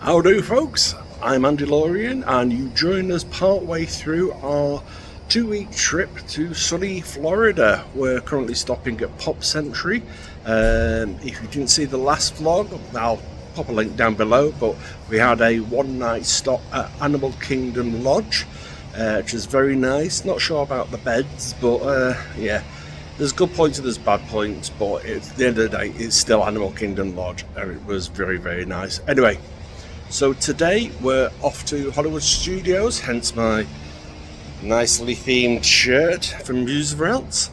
Howdy folks, I'm Andy Lorian and you join us partway through our 2-week trip to sunny Florida. We're currently stopping at Pop Century. If you didn't see the last vlog, I'll pop a link down below, but we had a one-night stop at Animal Kingdom Lodge, which is very nice. Not sure about the beds, but yeah, there's good points and there's bad points, but at the end of the day it's still Animal Kingdom Lodge and it was very, very nice. Anyway, so today we're off to Hollywood Studios, hence my nicely themed shirt from Disneyworld.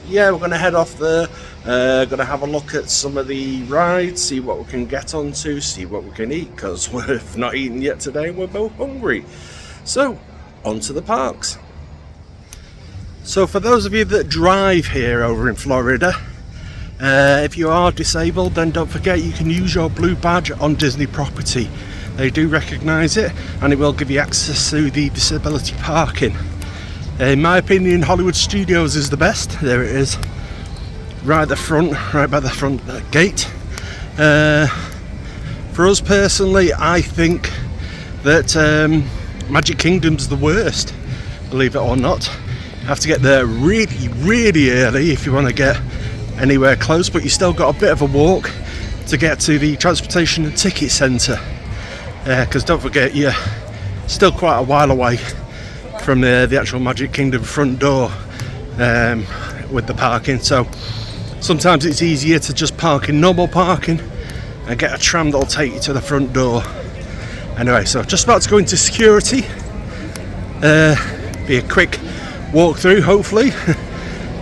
Yeah, we're going to head off there, going to have a look at some of the rides, see what we can get onto, see what we can eat, because we've not eaten yet today, we're both hungry. So, on to the parks. So for those of you that drive here over in Florida, if you are disabled, then don't forget you can use your blue badge on Disney property. They do recognise it and it will give you access to the disability parking. In my opinion, Hollywood Studios is the best. There it is, right at the front, right by the front gate. For us personally, I think that Magic Kingdom's the worst, believe it or not. You have to get there really, really early if you want to get anywhere close, but you still got a bit of a walk to get to the transportation and ticket centre, because don't forget you're still quite a while away from the actual Magic Kingdom front door with the parking. So sometimes it's easier to just park in normal parking and get a tram that'll take you to the front door. Anyway, so just about to go into security, be a quick walk through hopefully,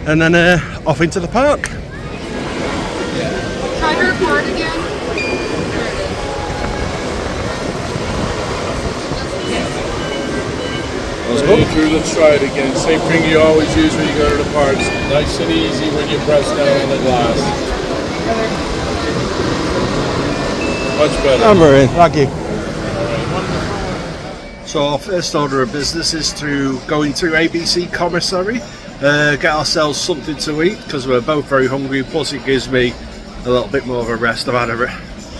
and then off into the park. Try to record again. Let's try it again. Same thing you always use when you go to the parks. Nice and easy when you press down on the glass. Much better. I'm in, thank you. So our first order of business is to go into ABC Commissary, get ourselves something to eat because we're both very hungry, plus it gives me a little bit more of a rest. I've had it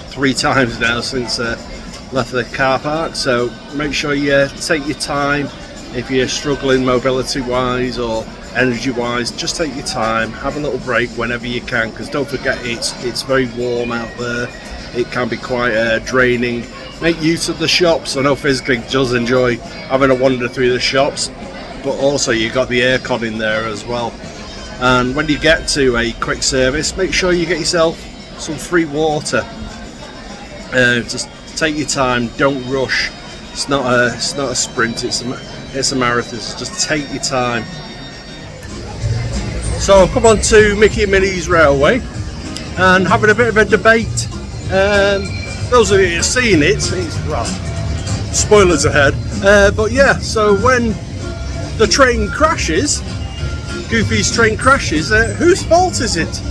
3 times now since left the car park, so make sure you take your time. If you're struggling mobility wise or energy wise, just take your time, have a little break whenever you can, because don't forget it's very warm out there. It can be quite draining. Make use of the shops. I know Fizzgig does enjoy having a wander through the shops, but also you've got the aircon in there as well. And when you get to a quick service, make sure you get yourself some free water. Just take your time, don't rush. It's not a sprint, it's a marathon, so just take your time. So I've come on to Mickey and Minnie's Railway and having a bit of a debate. Those of you who've seen it, well, spoilers ahead, but yeah, so when the train crashes, Goofy's train crashes, whose fault is it?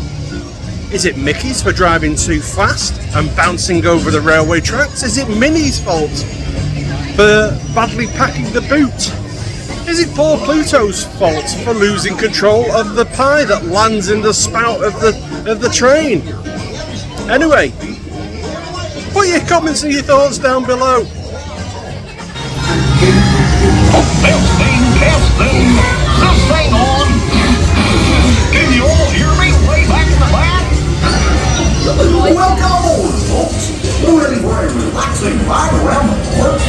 Is it Mickey's for driving too fast and bouncing over the railway tracks? Is it Minnie's fault for badly packing the boot? Is it poor Pluto's fault for losing control of the pie that lands in the spout of the train? Anyway, put your comments and your thoughts down below. Testing, this thing on. Can you all hear me way back in the back? Welcome aboard, folks. We're ready for a relaxing ride around the park.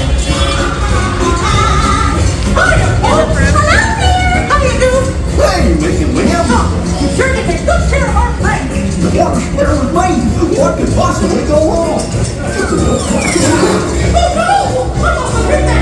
Hiya, folks. Hello there. How do you do? Hey, Mickey and Liam. You sure did take good care of our friend. The water's clear with me. What could possibly go wrong? Oh no! I'm off the big that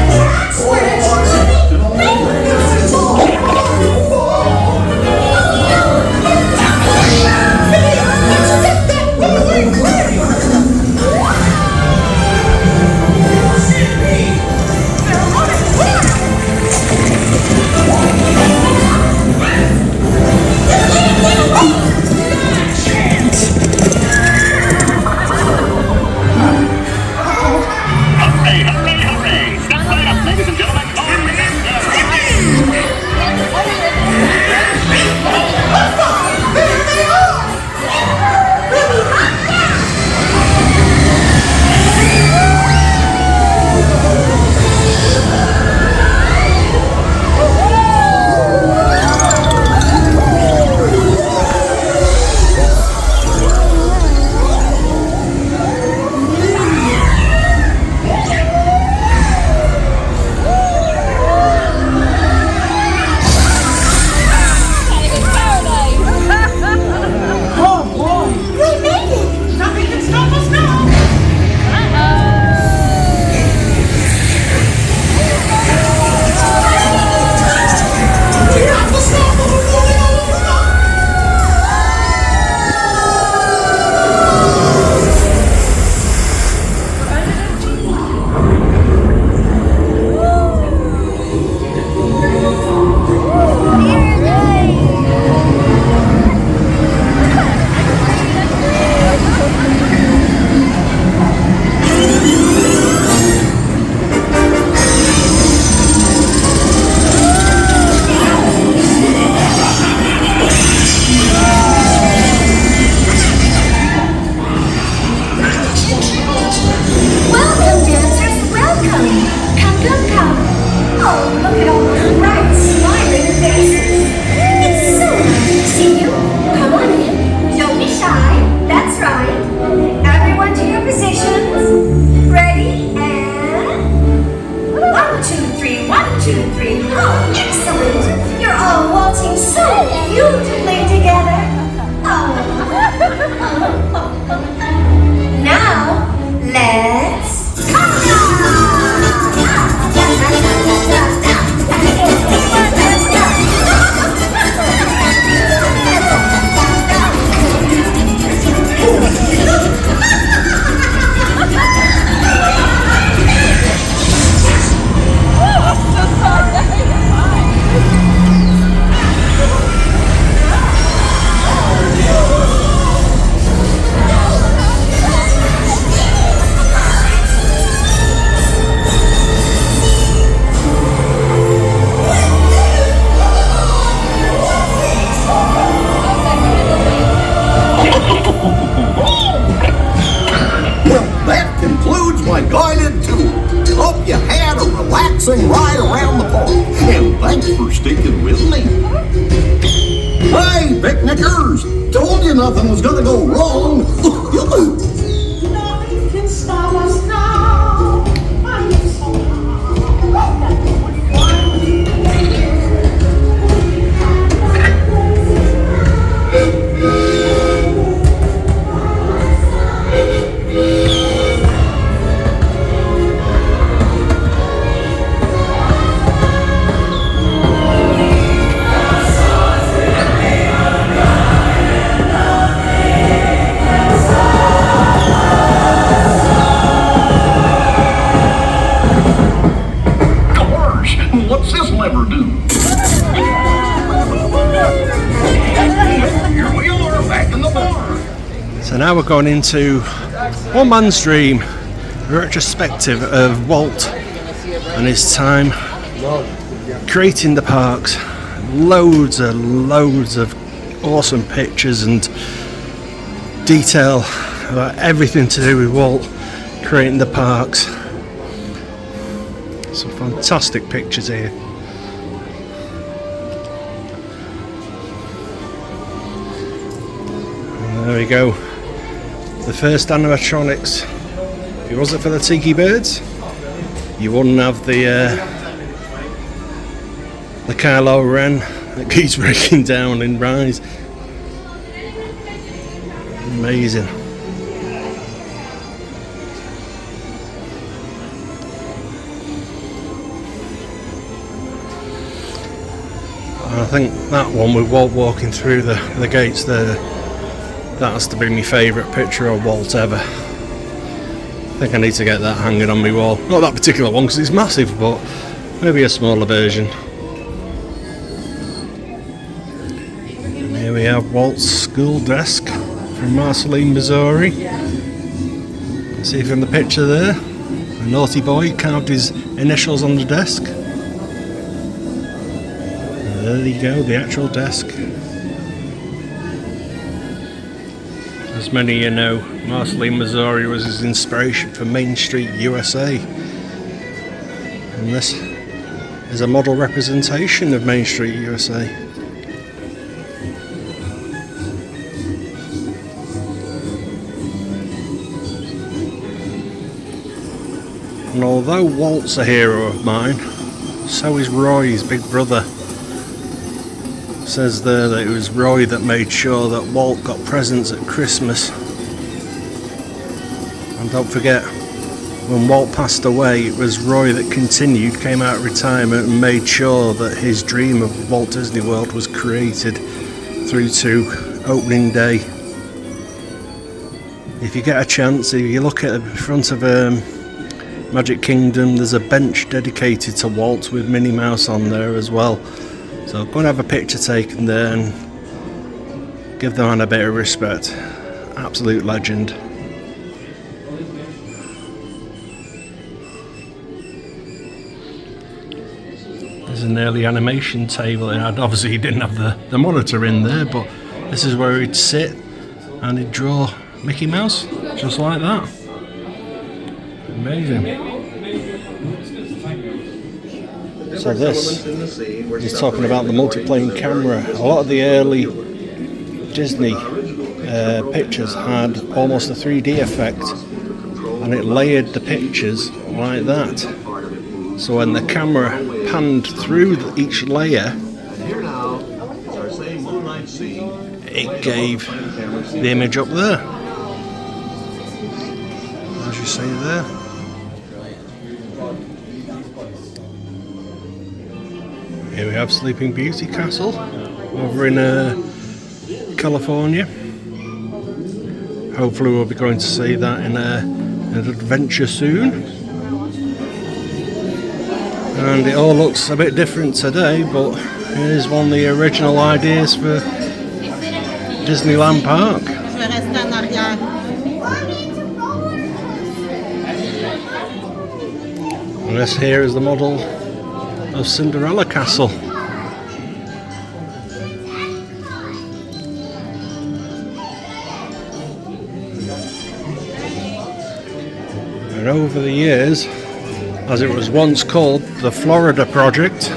nothing was gonna go wrong. Nothing can stop us now. I am so high that we would finally be here. We had Gosh, what's this lever do? Here we are, back in the barn. So now we're going into One Man's Dream, a retrospective of Walt and his time creating the parks. Loads of awesome pictures and detail about everything to do with Walt creating the parks. Some fantastic pictures here. And there we go. The first animatronics. If it wasn't for the Tiki Birds, you wouldn't have the Kylo Ren that keeps breaking down in Rise. Amazing. I think that one with Walt walking through the gates there, that has to be my favourite picture of Walt ever. I think I need to get that hanging on my wall. Not that particular one because it's massive, but maybe a smaller version. And here we have Walt's school desk from Marceline, Missouri. See from the picture there, a naughty boy carved his initials on the desk. There you go, the actual desk. As many of you know, Marceline, Missouri was his inspiration for Main Street, USA. And this is a model representation of Main Street, USA. And although Walt's a hero of mine, so is Roy, his big brother. Says there that it was Roy that made sure that Walt got presents at Christmas. And don't forget, when Walt passed away, it was Roy that continued, came out of retirement and made sure that his dream of Walt Disney World was created through to opening day. If you get a chance, if you look at the front of Magic Kingdom, there's a bench dedicated to Walt with Minnie Mouse on there as well. So go and have a picture taken there and give the man a bit of respect. Absolute legend. There's an early animation table, and obviously he didn't have the monitor in there, but this is where he'd sit and he'd draw Mickey Mouse, just like that. Amazing. So this is talking about the multiplane camera. A lot of the early Disney pictures had almost a 3D effect, and it layered the pictures like that. So when the camera panned through each layer, it gave the image up there, as you see there. Here we have Sleeping Beauty Castle over in California. Hopefully we'll be going to see that in an adventure soon. And it all looks a bit different today, but here's one of the original ideas for Disneyland Park. And this here is the model of Cinderella Castle. And over the years, as it was once called, the Florida Project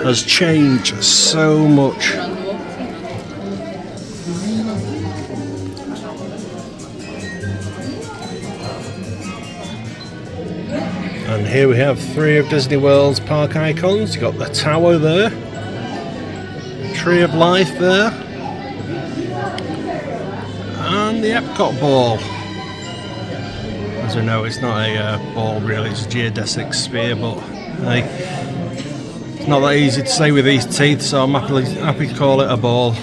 has changed so much. And here we have 3 of Disney World's park icons. You've got the tower there, Tree of Life there, and the Epcot ball. As we know, it's not a ball really, it's a geodesic sphere, but hey, it's not that easy to say with these teeth, so I'm happy to call it a ball.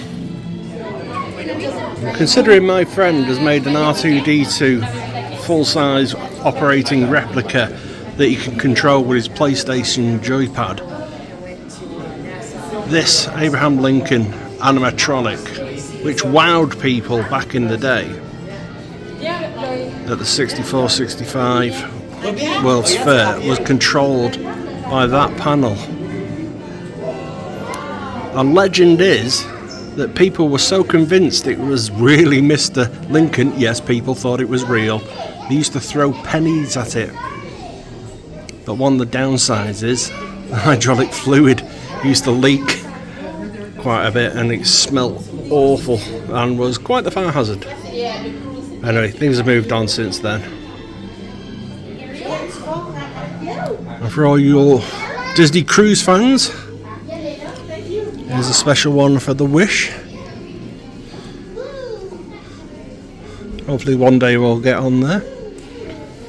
Considering my friend has made an R2-D2 full-size operating replica that you can control with his PlayStation joypad, this Abraham Lincoln animatronic, which wowed people back in the day at the 64-65 World's Fair, was controlled by that panel. And legend is that people were so convinced it was really Mr. Lincoln, yes, people thought it was real, they used to throw pennies at it. But one of the downsides is the hydraulic fluid used to leak quite a bit and it smelt awful and was quite the fire hazard. Anyway, things have moved on since then. And for all your Disney cruise fans, here's a special one for the Wish. Hopefully one day we'll get on there.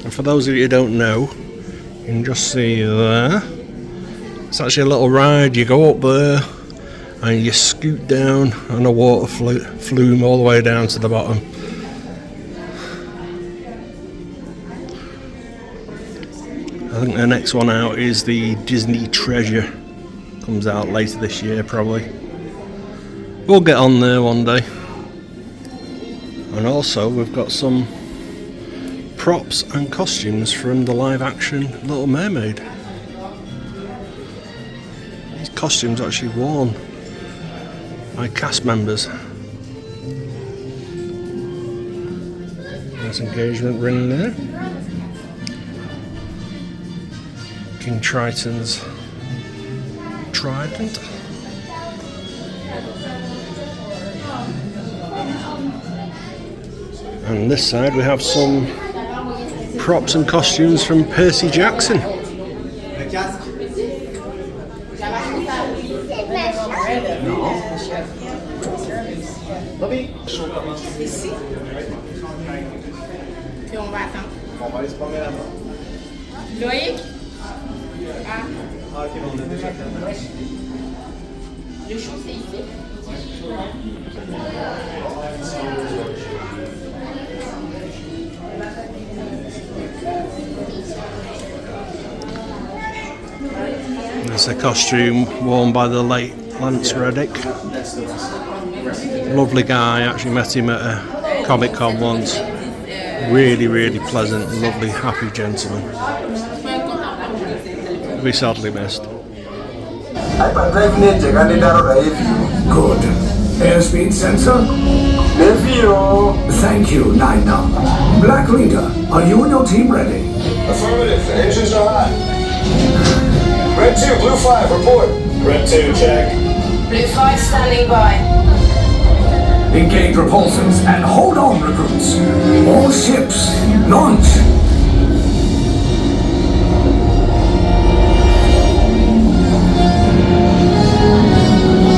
And for those of you who don't know, you can just see there, it's actually a little ride. You go up there and you scoot down on a water flume all the way down to the bottom. I think the next one out is the Disney Treasure. Comes out later this year probably. We'll get on there one day. And also we've got some props and costumes from the live action Little Mermaid. These costumes are actually worn by cast members. Nice engagement ring there. King Triton's trident. And this side we have some props and costumes from Percy Jackson. It's a costume worn by the late Lance Reddick. Lovely guy, actually met him at a Comic Con once. Really, really pleasant, lovely, happy gentleman. He'll be sadly missed. Good. Airspeed sensor? Thank you, Nina. Black Leader, are you and your team ready? Affirmative. Engines are hot. Red 2, Blue 5, report. Red 2, check. Blue 5 standing by. Engage repulsors and hold on, recruits. All ships, launch.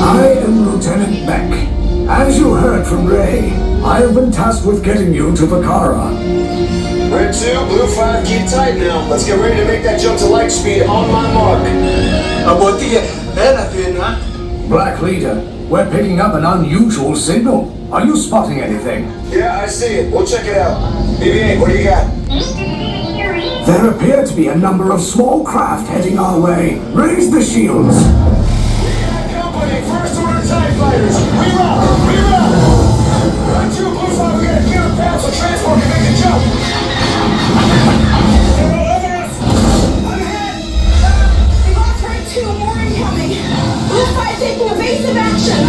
I am Lieutenant Beck. As you heard from Ray, I have been tasked with getting you to Vakara. Red 2, Blue 5, keep tight now. Let's get ready to make that jump to light speed on my mark. Black Leader, we're picking up an unusual signal. Are you spotting anything? Yeah, I see it. We'll check it out. BB-8, what do you got? There appear to be a number of small craft heading our way. Raise the shields. Company, first order TIE fighters. Reroute! Reroute! Red 2, Blue 5, we gotta get a path so transport can make a jump. I'm ahead! We lost Red 2, more incoming! Blue 5 taking evasive action!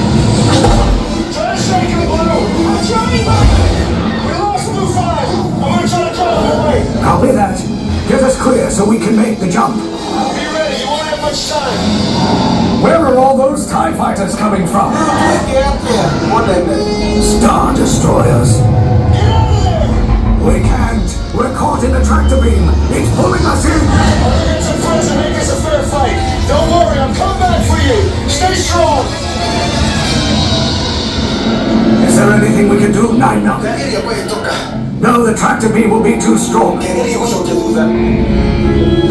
Try to shake him, Blue! I'm trying, but... We lost Blue 5! I'm gonna try to call him away! Copy that. Get us clear so we can make the jump. Be ready, you won't have much time! Where are all those TIE fighters coming from? Star Destroyers. Get out of there! We can't. We're caught in the tractor beam. It's pulling us in. Get some friends and make this a fair fight. Don't worry, I'm coming back for you. Stay strong. Is there anything we can do, Nina? No, the tractor beam will be too strong.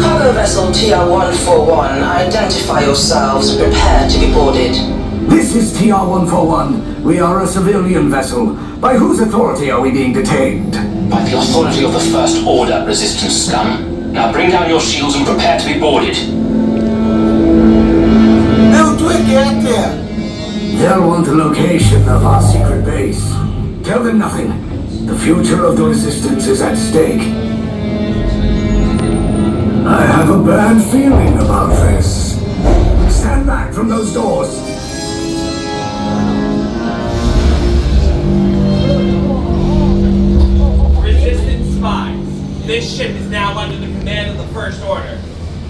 Cargo vessel TR-141, identify yourselves and prepare to be boarded. This is TR-141. We are a civilian vessel. By whose authority are we being detained? By the authority of the First Order, resistance scum. Now bring down your shields and prepare to be boarded. How do I get there? They'll want the location of our secret base. Tell them nothing. The future of the resistance is at stake. I have a bad feeling about this. Stand back from those doors. Resistance spies. This ship is now under the command of the First Order.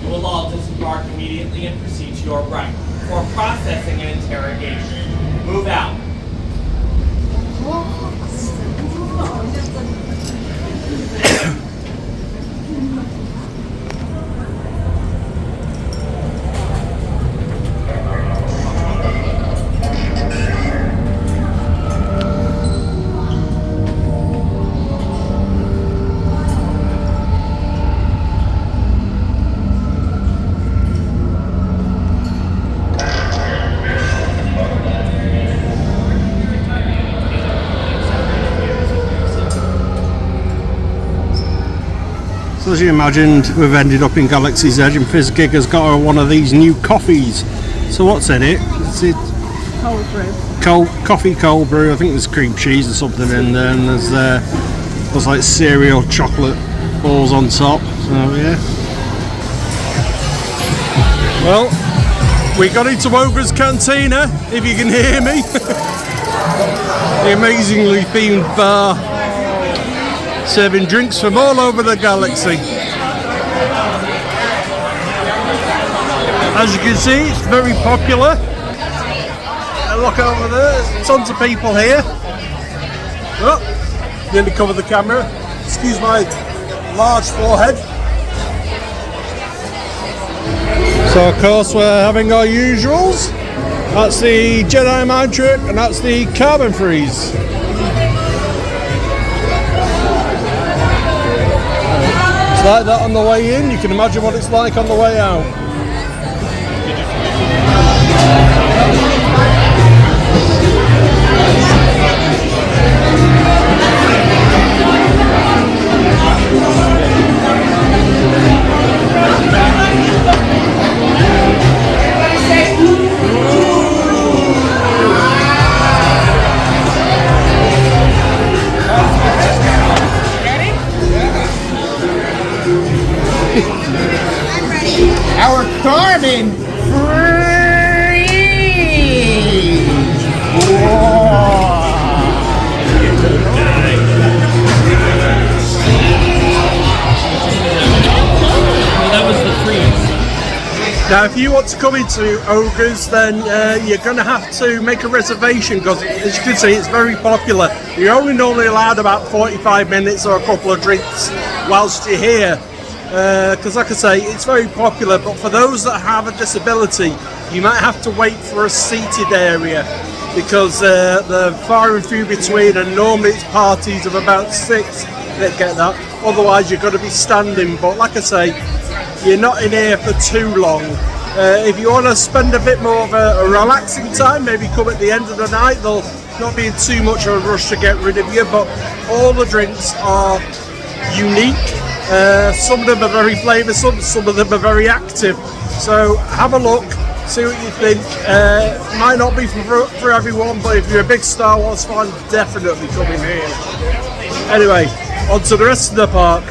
You will all disembark immediately and proceed to your right for processing and interrogation. Move out. So as you imagined, we've ended up in Galaxy's Edge and FizzGig has got her one of these new coffees. So what's in it? It's Cold brew. Coffee cold brew. I think there's cream cheese or something in there, and there's like cereal chocolate balls on top. So yeah. Well, we got into Ogre's Cantina, if you can hear me. The amazingly themed bar, serving drinks from all over the galaxy. As you can see, it's very popular. Look over there, there's tons of people here. Oh, nearly covered the camera. Excuse my large forehead. So of course we're having our usuals. That's the Jedi Mind Trick and that's the Carbon Freeze. It's like that on the way in, you can imagine what it's like on the way out. Our Carbon Freeze! That was the freeze. Now if you want to come into Ogre's, then you're going to have to make a reservation because as you can see it's very popular. You're only normally allowed about 45 minutes or a couple of drinks whilst you're here. Because like I say, it's very popular, but for those that have a disability, you might have to wait for a seated area because they're far and few between, and normally it's parties of about 6 that get that. Otherwise you're going to be standing, but like I say, you're not in here for too long. If you want to spend a bit more of a relaxing time, maybe come at the end of the night. There'll not be in too much of a rush to get rid of you, but all the drinks are unique. Some of them are very flavoursome, some of them are very active. So have a look, see what you think. Might not be for everyone, but if you're a big Star Wars fan, definitely come in here. Anyway, on to the rest of the park.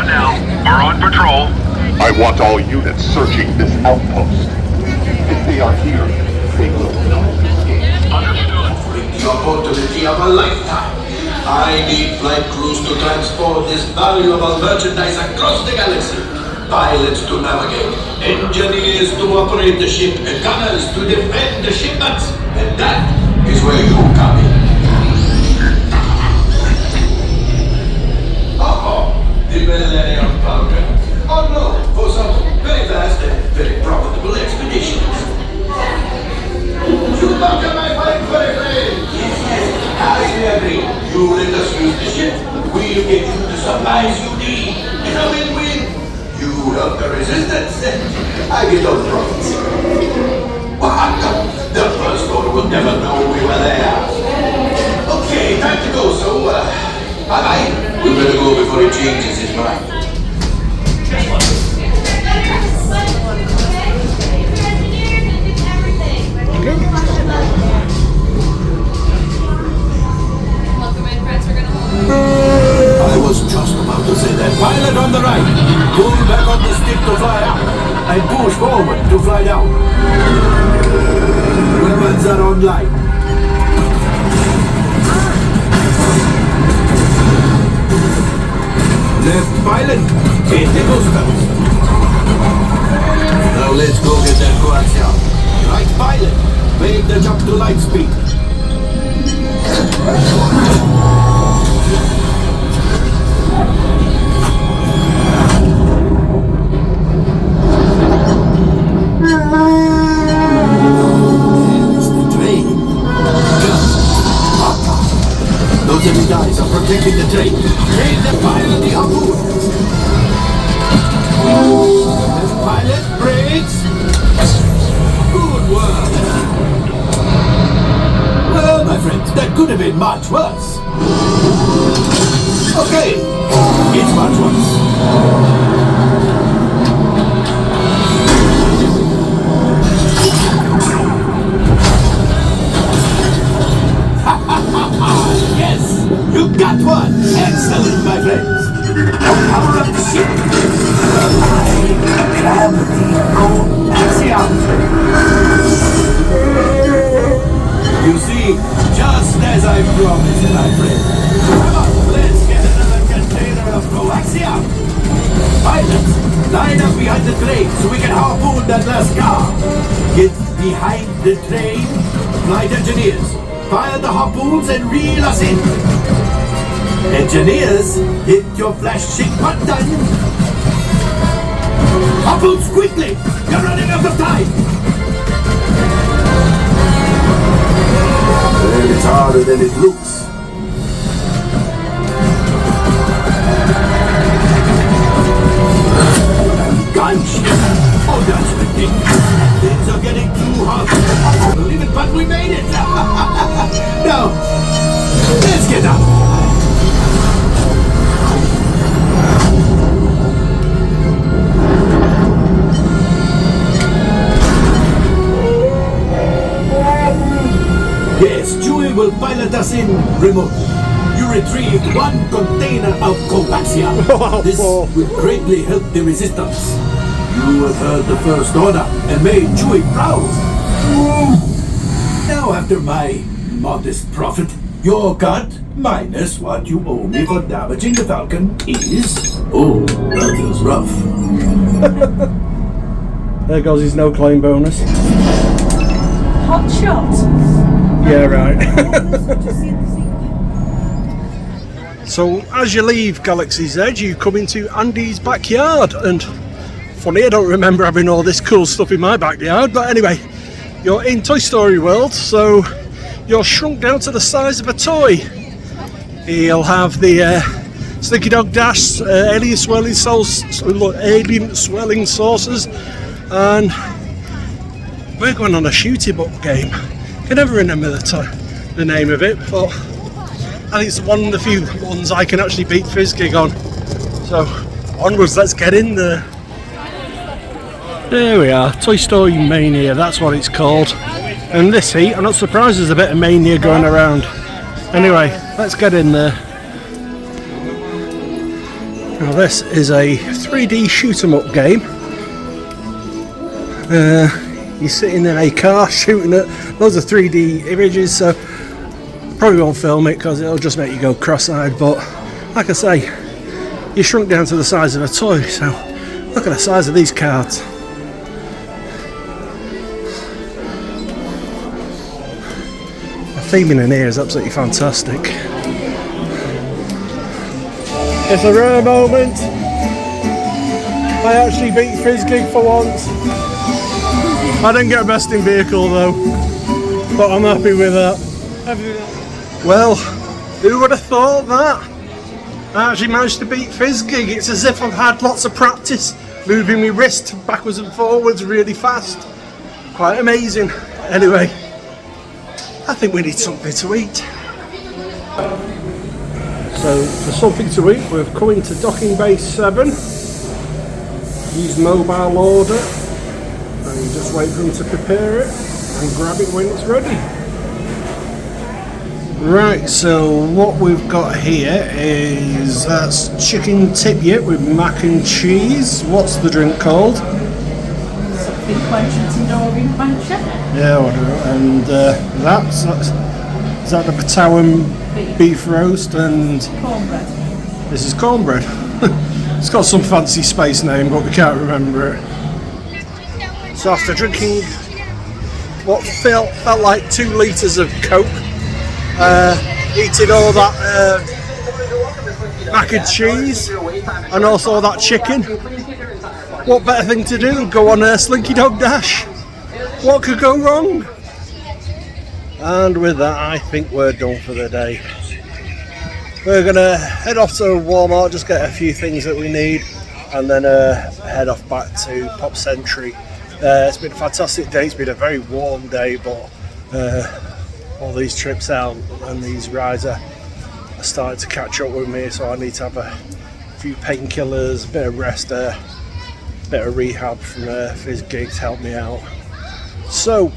Now, we're on patrol. I want all units searching this outpost. If they are here, they will not escape. Understood. The opportunity of a lifetime. I need flight crews to transport this valuable merchandise across the galaxy. Pilots to navigate, engineers to operate the ship, and gunners to defend the shipments. And that is where you come supplies you need. It's a win-win. You help the resistance, I get those profits. The First Order will never know we were there. Okay, time to go, so, bye-bye. We better go before he changes his mind. I was just about to say that. Pilot on the right. Pull back on the stick to fly up. And push forward to fly down. Weapons are online. Left pilot, hit the boosters. Now let's go get that coaxium. Right pilot, make the jump to light speed. Those enemy guys are protecting the train. Train the pilot the harpoon. The pilot brakes. Good work. Well, my friends, that could have been much worse. Okay, it's much worse. Yes, you got one! Excellent, my friends! Now power up the ship! Gravity coaxium! You see, just as I promised, my friend. Come on, let's get another container of coaxium! Pilots, line up behind the train so we can harpoon that last car! Get behind the train, flight engineers! Fire the harpoons and reel us in. Engineers, hit your flashing button. Harpoons quickly! You're running out of time! Well, it's harder than it looks. Gunship! Oh, that's ridiculous. Things are getting too hot. I can't believe it, but we made it! Now, let's get up! Yes, Chewie will pilot us in remotely. You retrieved one container of coaxium. This will greatly help the resistance. You have heard the First Order and made Chewie proud. Now, after my modest profit, your cut minus what you owe me for damaging the Falcon is... Oh, that is rough. There goes his no claim bonus. Hot shot. Yeah, right. So, as you leave Galaxy's Edge, you come into Andy's backyard, and funny, I don't remember having all this cool stuff in my backyard, but anyway, you're in Toy Story World, so you're shrunk down to the size of a toy. You'll have the Slinky Dog Dash, alien swelling saucers, and we're going on a shoot 'em up game. I can never remember the name of it, but I think it's one of the few ones I can actually beat Fizzgig on. So onwards, let's get in there. There we are, Toy Story Mania, that's what it's called. And this heat, I'm not surprised there's a bit of mania going around. Anyway, let's get in there. Now this is a 3D shoot 'em up game. You're sitting in a car shooting at loads of 3D images, so probably won't film it because it'll just make you go cross-eyed, but like I say, you're shrunk down to the size of a toy, so look at the size of these cards. The theming in here is absolutely fantastic. It's a rare moment. I actually beat Fizzgig for once. I didn't get best in vehicle though, but I'm happy with that. Well, who would have thought that? I actually managed to beat Fizzgig. It's as if I've had lots of practice moving my wrist backwards and forwards really fast. Quite amazing. Anyway, I think we need something to eat. So for something to eat, we've come into docking bay 7. Use mobile order and you just wait for them to prepare it and grab it when it's ready. Right, so what we've got here is chicken tibia with mac and cheese. What's the drink called? Something quenching Northern quencher. Yeah, whatever. And is that the Batawan beef roast and Cornbread. this is cornbread. It's got some fancy space name, but we can't remember it. So after drinking what felt like 2 litres of Coke, eating all that mac and cheese and also that chicken, what better thing to do than go on a Slinky Dog Dash? What could go wrong? And with that, I think we're done for the day. We're gonna head off to Walmart, just get a few things that we need, and then head off back to Pop Century. It's been a fantastic day. It's been a very warm day, but all these trips out and these rides are starting to catch up with me, so I need to have a few painkillers, a bit of rest, a bit of rehab from Fizzgig to help me out. So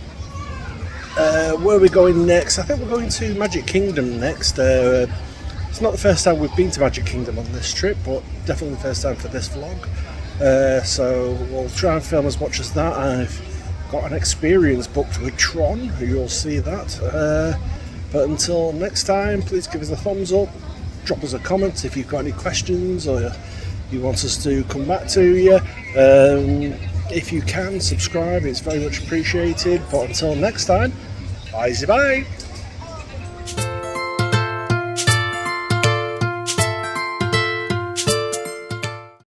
where are we going next? I think we're going to Magic Kingdom next. It's not the first time we've been to Magic Kingdom on this trip, but definitely the first time for this vlog. So we'll try and film as much as that. I've got an experience booked with Tron, you'll see that. But until next time, please give us a thumbs up, drop us a comment if you've got any questions or you want us to come back to you. If you can, subscribe, it's very much appreciated. But until next time, bye.